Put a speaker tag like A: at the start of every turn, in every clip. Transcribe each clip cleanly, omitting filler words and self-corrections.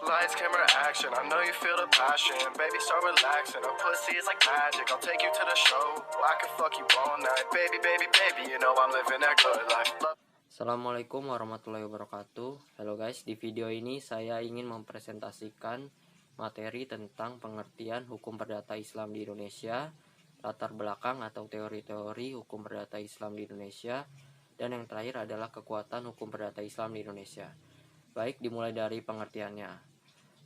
A: Lights, camera, action. I know you feel the passion. Baby, start relaxing. Our pussy is like magic. I'll take you to the show. I can fuck you all night. Baby, baby, baby, you know I'm living that good life.
B: Assalamualaikum warahmatullahi wabarakatuh. Halo guys, di video ini saya ingin mempresentasikan materi tentang pengertian hukum perdata Islam di Indonesia, latar belakang atau teori-teori hukum perdata Islam di Indonesia, dan yang terakhir adalah kekuatan hukum perdata Islam di Indonesia. Baik, dimulai dari pengertiannya.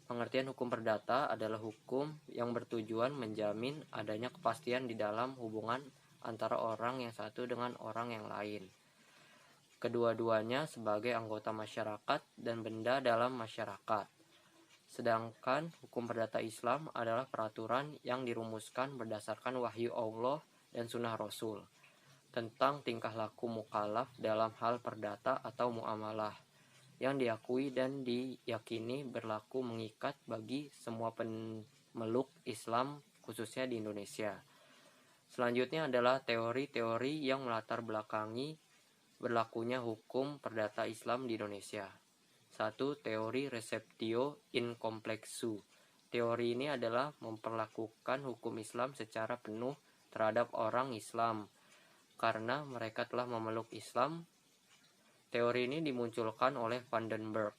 B: Pengertian hukum perdata adalah hukum yang bertujuan menjamin adanya kepastian di dalam hubungan antara orang yang satu dengan orang yang lain. Kedua-duanya sebagai anggota masyarakat dan benda dalam masyarakat. Sedangkan hukum perdata Islam adalah peraturan yang dirumuskan berdasarkan wahyu Allah dan sunnah Rasul tentang tingkah laku mukallaf dalam hal perdata atau muamalah yang diakui dan diyakini berlaku mengikat bagi semua pemeluk Islam khususnya di Indonesia. Selanjutnya adalah teori-teori yang melatar belakangi berlakunya hukum perdata Islam di Indonesia. 1. Teori receptio in complexu. Teori ini adalah memperlakukan hukum Islam secara penuh terhadap orang Islam karena mereka telah memeluk Islam. Teori ini dimunculkan oleh Van den Berg.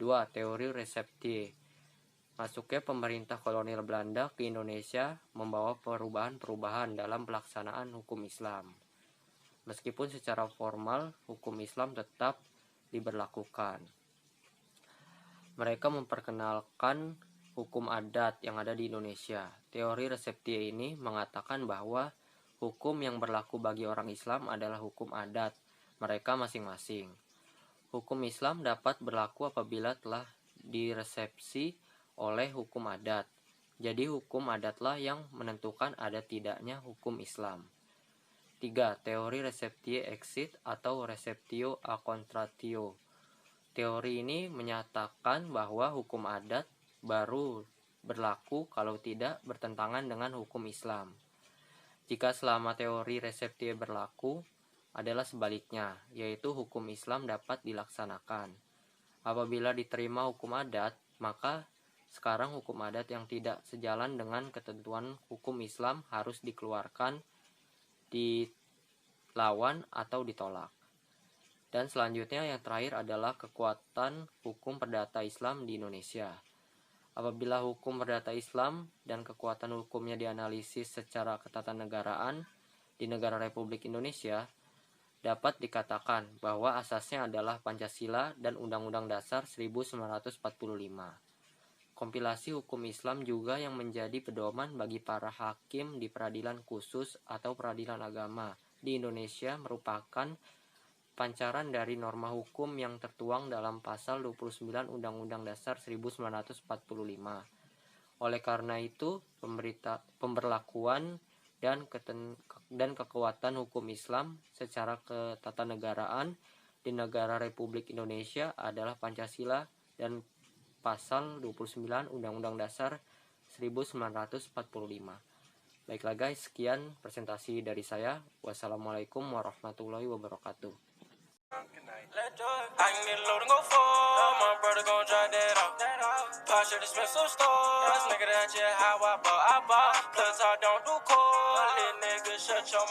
B: 2. Teori receptie. Masuknya pemerintah kolonial Belanda ke Indonesia membawa perubahan-perubahan dalam pelaksanaan hukum Islam. Meskipun secara formal hukum Islam tetap diberlakukan. Mereka memperkenalkan hukum adat yang ada di Indonesia. Teori receptie ini mengatakan bahwa hukum yang berlaku bagi orang Islam adalah hukum adat mereka masing-masing. Hukum Islam dapat berlaku apabila telah diresepsi oleh hukum adat. Jadi hukum adatlah yang menentukan ada tidaknya hukum Islam. 3. Teori receptie exit atau receptio a contratio. Teori ini menyatakan bahwa hukum adat baru berlaku kalau tidak bertentangan dengan hukum Islam. Jika selama teori receptie berlaku, adalah sebaliknya, yaitu hukum Islam dapat dilaksanakan. Apabila diterima hukum adat, maka sekarang hukum adat yang tidak sejalan dengan ketentuan hukum Islam harus dikeluarkan, dilawan atau ditolak. Dan selanjutnya yang terakhir adalah kekuatan hukum perdata Islam di Indonesia. Apabila hukum perdata Islam dan kekuatan hukumnya dianalisis secara ketatanegaraan di negara Republik Indonesia, dapat dikatakan bahwa asasnya adalah Pancasila dan Undang-Undang Dasar 1945. Kompilasi hukum Islam juga yang menjadi pedoman bagi para hakim di peradilan khusus atau peradilan agama di Indonesia merupakan pancaran dari norma hukum yang tertuang dalam pasal 29 Undang-Undang Dasar 1945. Oleh karena itu, pemberlakuan dan kekuatan hukum Islam secara ketatanegaraan di negara Republik Indonesia adalah Pancasila dan pasal 29 Undang-Undang Dasar 1945. Baiklah guys, sekian presentasi dari saya. Wassalamualaikum warahmatullahi wabarakatuh.
C: I can get low and go for my brother gon' drive that off. Posh at the Smithsonian stores. Nigga, that's just how I bought. Plus, I don't do cold. Little nigga, shut your